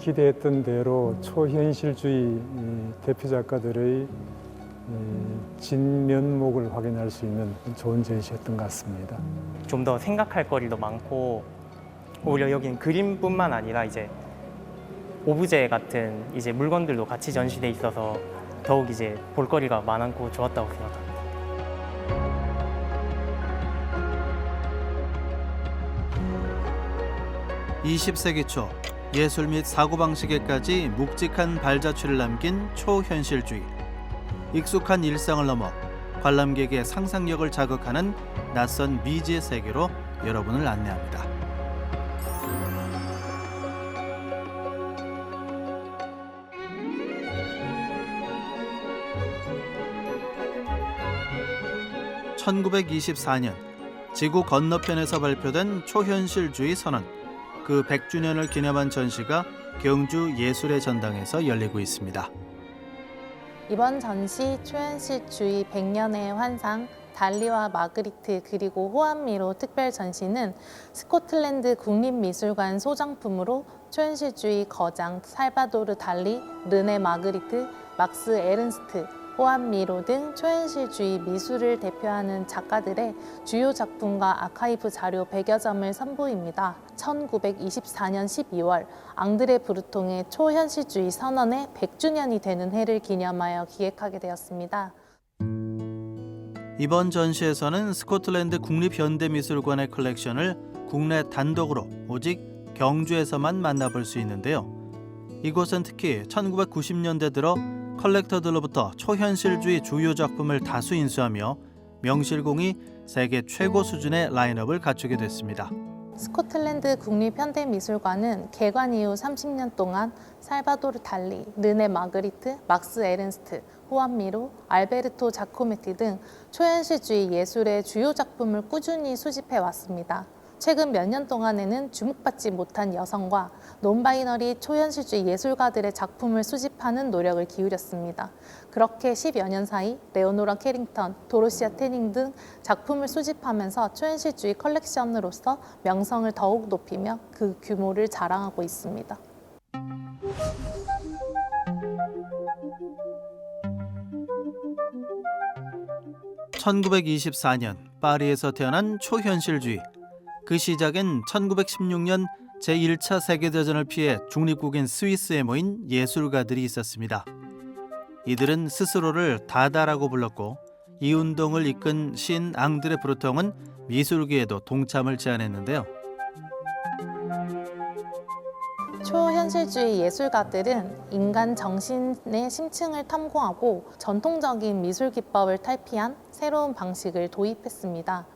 기대했던 대로 초현실주의 대표 작가들의 진면목을 확인할 수 있는 좋은 전시였던 것 같습니다. 좀 더 생각할 거리도 많고 오히려 여기는 그림뿐만 아니라 이제 오브제 같은 이제 물건들도 같이 전시돼 있어서 더욱 이제 볼거리가 많고 좋았다고 생각합니다. 20세기 초 예술 및 사고방식에까지 묵직한 발자취를 남긴 초현실주의. 익숙한 일상을 넘어 관람객의 상상력을 자극하는 낯선 미지의 세계로 여러분을 안내합니다. (1924년) 지구 건너편에서 발표된 초현실주의 선언. 그 100주년을 기념한 전시가 경주 예술의 전당에서 열리고 있습니다. 이번 전시 초현실주의 100년의 환상, 달리와 마그리트 그리고 호암미로 특별 전시는 스코틀랜드 국립미술관 소장품으로 초현실주의 거장 살바도르 달리, 르네 마그리트, 막스 에른스트, 호암미로 등 초현실주의 미술을 대표하는 작가들의 주요 작품과 아카이브 자료 100여 점을 선보입니다. 1924년 12월 앙드레 브루통의 초현실주의 선언의 100주년이 되는 해를 기념하여 기획하게 되었습니다. 이번 전시에서는 스코틀랜드 국립현대미술관의 컬렉션을 국내 단독으로 오직 경주에서만 만나볼 수 있는데요. 이곳은 특히 1990년대 들어 컬렉터들로부터 초현실주의 주요 작품을 다수 인수하며 명실공히 세계 최고 수준의 라인업을 갖추게 됐습니다. 스코틀랜드 국립현대미술관은 개관 이후 30년 동안 살바도르 달리, 르네 마그리트, 막스 에른스트, 호암미로, 알베르토 자코메티 등 초현실주의 예술의 주요 작품을 꾸준히 수집해 왔습니다. 최근 몇 년 동안에는 주목받지 못한 여성과 논바이너리 초현실주의 예술가들의 작품을 수집하는 노력을 기울였습니다. 그렇게 10여 년 사이 레오노라 캐링턴, 도로시아 태닝 등 작품을 수집하면서 초현실주의 컬렉션으로서 명성을 더욱 높이며 그 규모를 자랑하고 있습니다. (1924년) 파리에서 태어난 초현실주의. 그 시작은 1916년 제1차 세계대전을 피해 중립국인 스위스에 모인 예술가들이 있었습니다. 이들은 스스로를 다다라고 불렀고 이 운동을 이끈 시인 앙드레 브루통은 미술계에도 동참을 제안했는데요. 초현실주의 예술가들은 인간 정신의 심층을 탐구하고 전통적인 미술 기법을 탈피한 새로운 방식을 도입했습니다.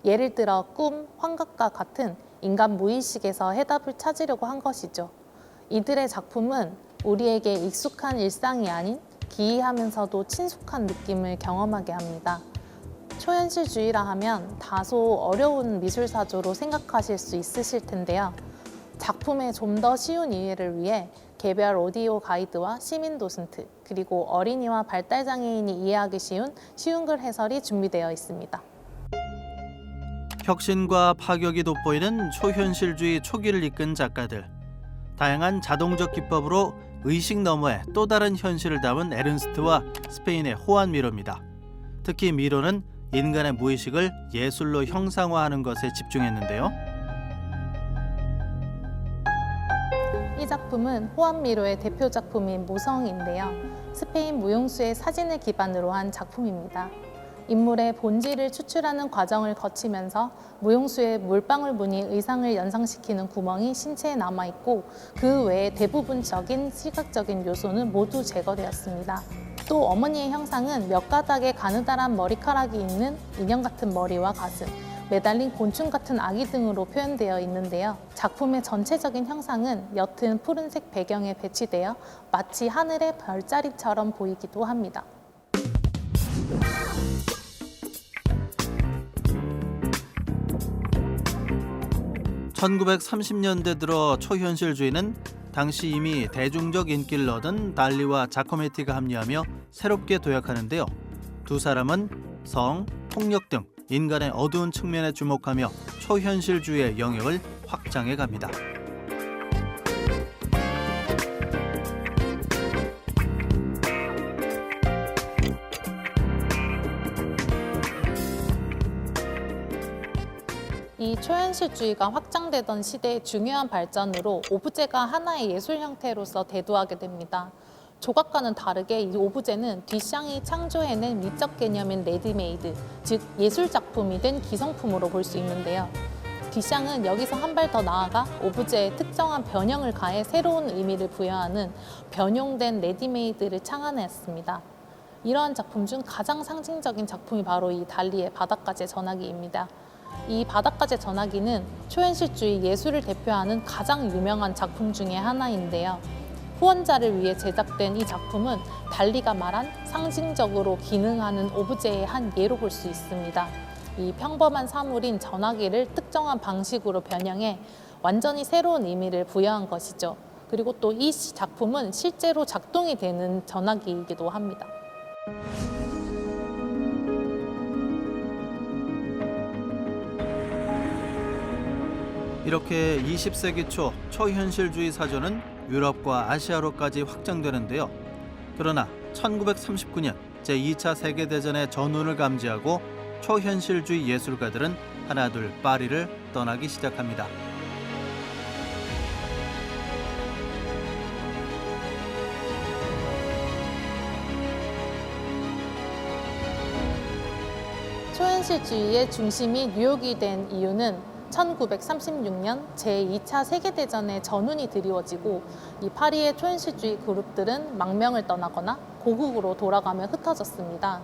예를 들어 꿈, 환각과 같은 인간 무의식에서 해답을 찾으려고 한 것이죠. 이들의 작품은 우리에게 익숙한 일상이 아닌 기이하면서도 친숙한 느낌을 경험하게 합니다. 초현실주의라 하면 다소 어려운 미술사조로 생각하실 수 있으실 텐데요. 작품의 좀 더 쉬운 이해를 위해 개별 오디오 가이드와 시민 도슨트, 그리고 어린이와 발달장애인이 이해하기 쉬운 글 해설이 준비되어 있습니다. 혁신과 파격이 돋보이는 초현실주의 초기를 이끈 작가들. 다양한 자동적 기법으로 의식 너머의 또 다른 현실을 담은 에른스트와 스페인의 호안 미로입니다. 특히 미로는 인간의 무의식을 예술로 형상화하는 것에 집중했는데요. 이 작품은 호안 미로의 대표 작품인 모성인데요. 스페인 무용수의 사진을 기반으로 한 작품입니다. 인물의 본질을 추출하는 과정을 거치면서 무용수의 물방울 무늬 의상을 연상시키는 구멍이 신체에 남아있고 그 외에 대부분적인 시각적인 요소는 모두 제거되었습니다. 또 어머니의 형상은 몇 가닥의 가느다란 머리카락이 있는 인형 같은 머리와 가슴, 매달린 곤충 같은 아기 등으로 표현되어 있는데요. 작품의 전체적인 형상은 옅은 푸른색 배경에 배치되어 마치 하늘의 별자리처럼 보이기도 합니다. (1930년대) 들어 초현실주의는 당시 이미 대중적 인기를 얻은 달리와 자코메티가 합류하며 새롭게 도약하는데요. 두 사람은 성, 폭력 등 인간의 어두운 측면에 주목하며 초현실주의의 영역을 확장해 갑니다. 초현실주의가 확장되던 시대의 중요한 발전으로 오브제가 하나의 예술 형태로서 대두하게 됩니다. 조각과는 다르게 이 오브제는 뒷샹이 창조해낸 미적 개념인 레디메이드, 즉 예술 작품이 된 기성품으로 볼 수 있는데요. 뒷샹은 여기서 한 발 더 나아가 오브제에 특정한 변형을 가해 새로운 의미를 부여하는 변용된 레디메이드를 창안했습니다. 이러한 작품 중 가장 상징적인 작품이 바로 이 달리의 바닷가재 전화기입니다. 이 바닷가재 전화기는 초현실주의 예술을 대표하는 가장 유명한 작품 중에 하나인데요. 후원자를 위해 제작된 이 작품은 달리가 말한 상징적으로 기능하는 오브제의 한 예로 볼 수 있습니다. 이 평범한 사물인 전화기를 특정한 방식으로 변형해 완전히 새로운 의미를 부여한 것이죠. 그리고 또 이 작품은 실제로 작동이 되는 전화기이기도 합니다. 이렇게 20세기 초 초현실주의 사조는 유럽과 아시아로까지 확장되는데요. 그러나 1939년 제2차 세계대전의 전운을 감지하고 초현실주의 예술가들은 하나둘 파리를 떠나기 시작합니다. 초현실주의의 중심이 뉴욕이 된 이유는 1936년 제2차 세계대전의 전운이 드리워지고 이 파리의 초현실주의 그룹들은 망명을 떠나거나 고국으로 돌아가며 흩어졌습니다.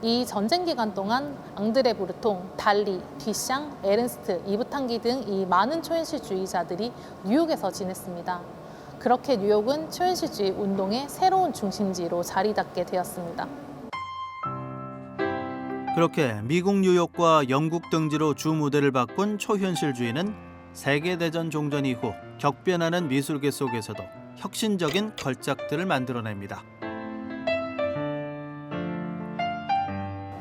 이 전쟁 기간 동안 앙드레 브르통, 달리, 뒷샹, 에른스트, 이브탕기 등 이 많은 초현실주의자들이 뉴욕에서 지냈습니다. 그렇게 뉴욕은 초현실주의 운동의 새로운 중심지로 자리 잡게 되었습니다. 그렇게 미국 뉴욕과 영국 등지로 주 무대를 바꾼 초현실주의는 세계대전 종전 이후 격변하는 미술계 속에서도 혁신적인 걸작들을 만들어냅니다.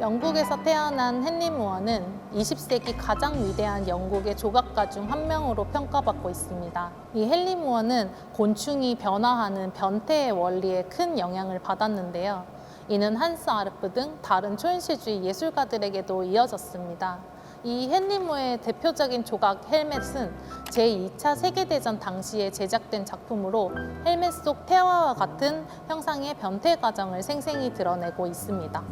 영국에서 태어난 헨리 무어는 20세기 가장 위대한 영국의 조각가 중 한 명으로 평가받고 있습니다. 이 헨리 무어는 곤충이 변화하는 변태의 원리에 큰 영향을 받았는데요. 이는 한스 아르프 등 다른 초현실주의 예술가들에게도 이어졌습니다. 이 헨리 무어의 대표적인 조각 헬멧은 제2차 세계대전 당시에 제작된 작품으로 헬멧 속 태화와 같은 형상의 변태 과정을 생생히 드러내고 있습니다.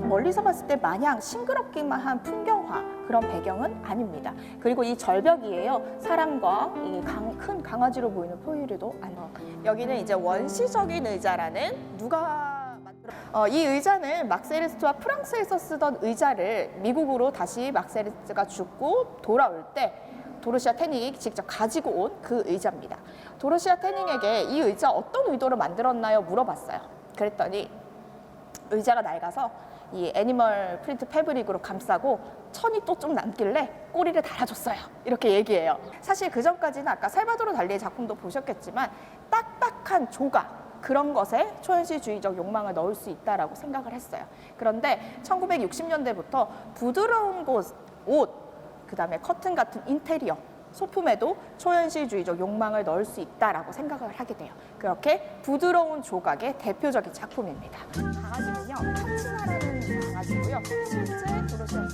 멀리서 봤을 때 마냥 싱그럽기만 한 풍경화 그런 배경은 아닙니다. 그리고 이 절벽이에요. 사람과 이 큰 강아지로 보이는 포유류도 아니고 여기는 이제 원시적인 의자라는 누가 만들어 이 의자는 막스에르스트와 프랑스에서 쓰던 의자를 미국으로 다시 막스에르스트가 죽고 돌아올 때 도르시아 태닝이 직접 가지고 온 그 의자입니다. 도르시아 태닝에게 이 의자 어떤 의도로 만들었나요? 물어봤어요. 그랬더니 의자가 낡아서 이 애니멀 프린트 패브릭으로 감싸고 천이 또 좀 남길래 꼬리를 달아줬어요. 이렇게 얘기해요. 사실 그 전까지는 아까 살바도르 달리의 작품도 보셨겠지만 딱딱한 조각 그런 것에 초현실주의적 욕망을 넣을 수 있다라고 생각을 했어요. 그런데 1960년대부터 부드러운 옷, 그다음에 커튼 같은 인테리어 소품에도 초현실주의적 욕망을 넣을 수 있다라고 생각을 하게 돼요. 그렇게 부드러운 조각의 대표적인 작품입니다. 강아지는요, 카치나라는 강아지고요. 실제 도르시아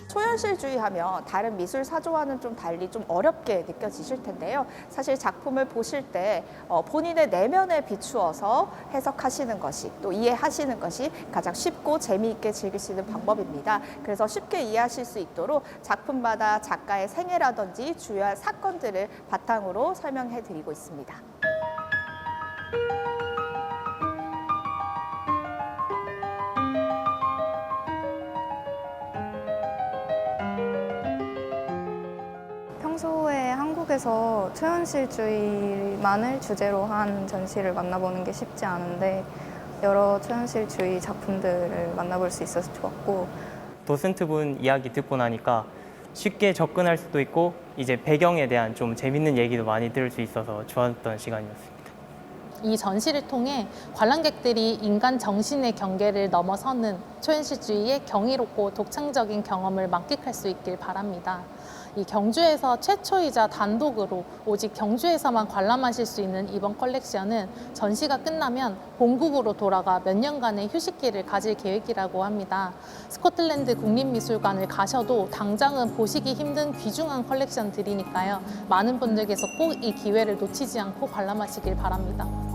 초현실주의 하면 다른 미술 사조와는 좀 달리 좀 어렵게 느껴지실 텐데요. 사실 작품을 보실 때 본인의 내면에 비추어서 해석하시는 것이 또 이해하시는 것이 가장 쉽고 재미있게 즐길 수 있는 방법입니다. 그래서 쉽게 이해하실 수 있도록 작품마다 작가의 생애라든지 주요한 사건들을 바탕으로 설명해 드리고 있습니다. 평소에 한국에서 초현실주의만을 주제로 한 전시를 만나보는 게 쉽지 않은데 여러 초현실주의 작품들을 만나볼 수 있어서 좋았고 도슨트 분 이야기 듣고 나니까 쉽게 접근할 수도 있고 이제 배경에 대한 좀 재밌는 얘기도 많이 들을 수 있어서 좋았던 시간이었습니다. 이 전시를 통해 관람객들이 인간 정신의 경계를 넘어서는 초현실주의의 경이롭고 독창적인 경험을 만끽할 수 있길 바랍니다. 이 경주에서 최초이자 단독으로 오직 경주에서만 관람하실 수 있는 이번 컬렉션은 전시가 끝나면 본국으로 돌아가 몇 년간의 휴식기를 가질 계획이라고 합니다. 스코틀랜드 국립미술관을 가셔도 당장은 보시기 힘든 귀중한 컬렉션들이니까요. 많은 분들께서 꼭 이 기회를 놓치지 않고 관람하시길 바랍니다.